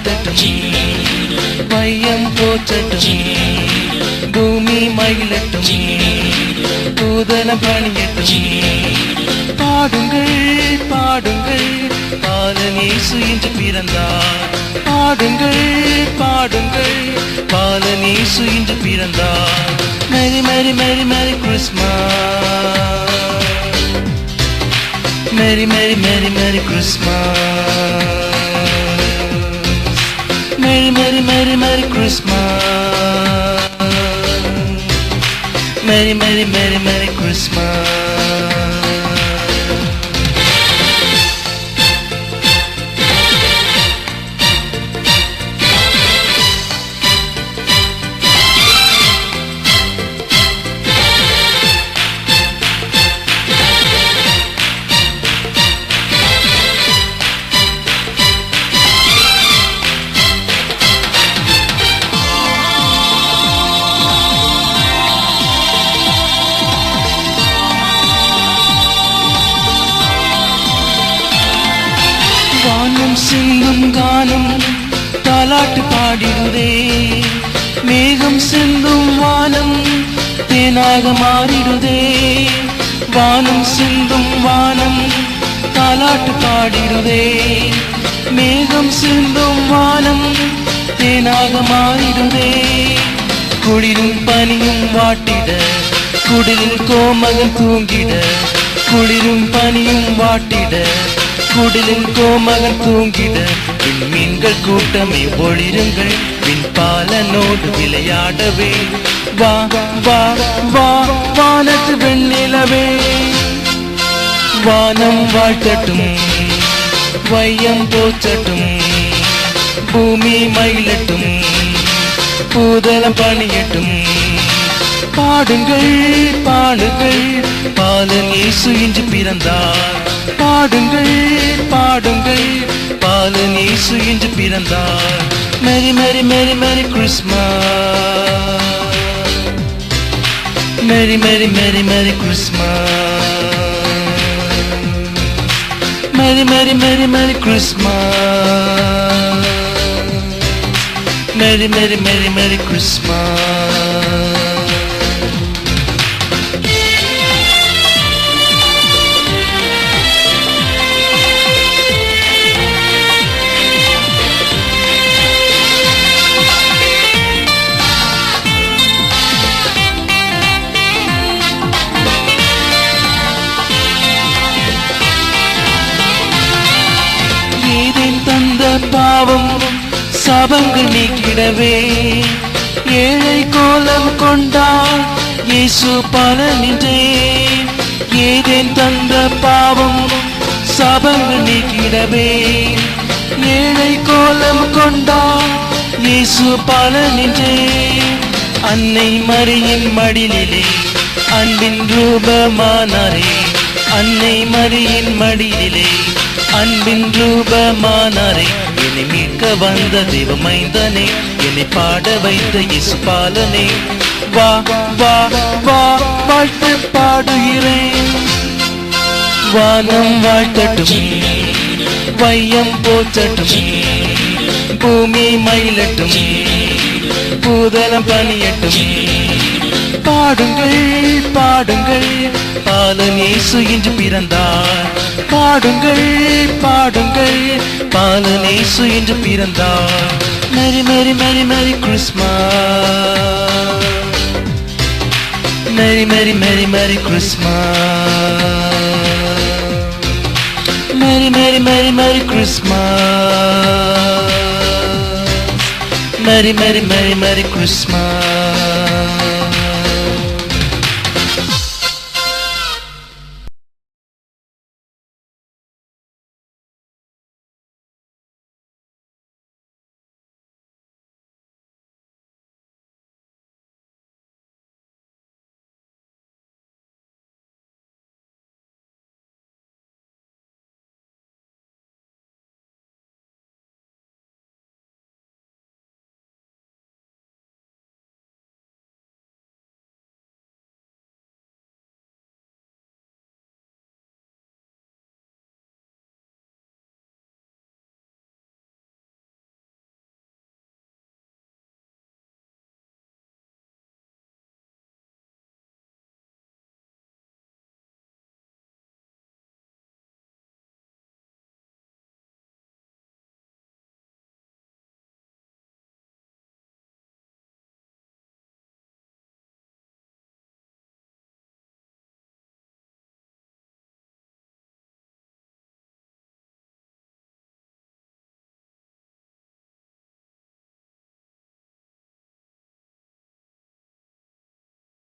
வாழ்த்தட்டும், வையம் போற்றட்டும், பூமி மகிழட்டும், பூதலம் பணியட்டும். பாடுங்கள் பாடுங்கள், பாலன் இயேசு இன்று பிறந்தார். பாடுங்கள் பாடுங்கள், பாலன் இயேசு இன்று பிறந்தார். மேரி மேரி மேரி மேரி கிறிஸ்மஸ், மேரி மேரி மேரி மேரி கிறிஸ்மஸ், மேரி மேரி மேரி மேரி கிறிஸ்மஸ், மேரி மேரி மேரி மேரி கிறிஸ்மஸ். வானம் சிந்தும் கானம் தாலாட்டு பாடிடுதே, மேகம் சிந்தும் வானம் தேனாக மாறிடுதே. வானம் சிந்தும் வானம் தாலாட்டு பாடிடுதே, மேகம் சிந்தும் வானம் தேனாக மாறிடுதே. குளிரும் பனியும் வாட்டிட, குடிலில் கோமகன் தூங்கிட, குளிரும் பனியும் வாட்டிட, குடிலில் கோமகன் தூங்கிட. விண்மீன்கள் கூட்டமே ஒளிருங்கள், விண்பாலனோடு விளையாடவே. வா வா வா வானத்து வெண்ணிலவே. வானம் வாழ்த்தட்டும், வையம் போற்றட்டும், பூமி மகிழட்டும், பூதலம் பணியட்டும். பாடுங்கள் பாடுங்கள், பாலன் இயேசு இன்று பிறந்தார். பாடுங்கள் பாடுங்கள், பாலன் இயேசு இன்று பிறந்தார். மேரி மேரி மேரி மேரி கிறிஸ்மஸ், மேரி மேரி மேரி மேரி கிறிஸ்மஸ், மேரி மேரி மேரி மேரி கிறிஸ்மஸ், மேரி மேரி மேரி மேரி கிறிஸ்மஸ். பாவம் சாபங்கள் நீக்கிடவே, ஏழை கோலம் கொண்டார் இயேசு பலனின்றே. ஏதேன் தந்த பாவம் சாபங்கள் நீக்கிடவே, ஏழை கோலம் கொண்டார் இயேசு பலனின்றே. அன்னை மரியின் மடிலிலே அன்பின் ரூபமானாரே, அன்னை மரியின் மடிலிலே அன்பின் ரூபமானாரே. என்னை மீட்க வந்த தெய்வ மைந்தனே, என்னை பாட வைத்த இயேசு பாலனே. வா வா வா வாழ்த்து பாடுகிறேன். வானம் வாழ்த்தட்டும், வையம் போற்றட்டும், பூமி மகிழட்டும், பூதலம் பணியட்டும். பாடுங்கள் பாடுங்கள், பாலன் இயேசு இன்று பிறந்தார். பாடுங்கள் பாடுங்கள், பாலன் இயேசு இன்று பிறந்தார். மேரி மேரி மேரி மேரி கிறிஸ்மஸ், மேரி மேரி மேரி மேரி கிறிஸ்மஸ், மேரி மேரி மேரி மேரி கிறிஸ்மஸ், மேரி மேரி மேரி மேரி கிறிஸ்மஸ்.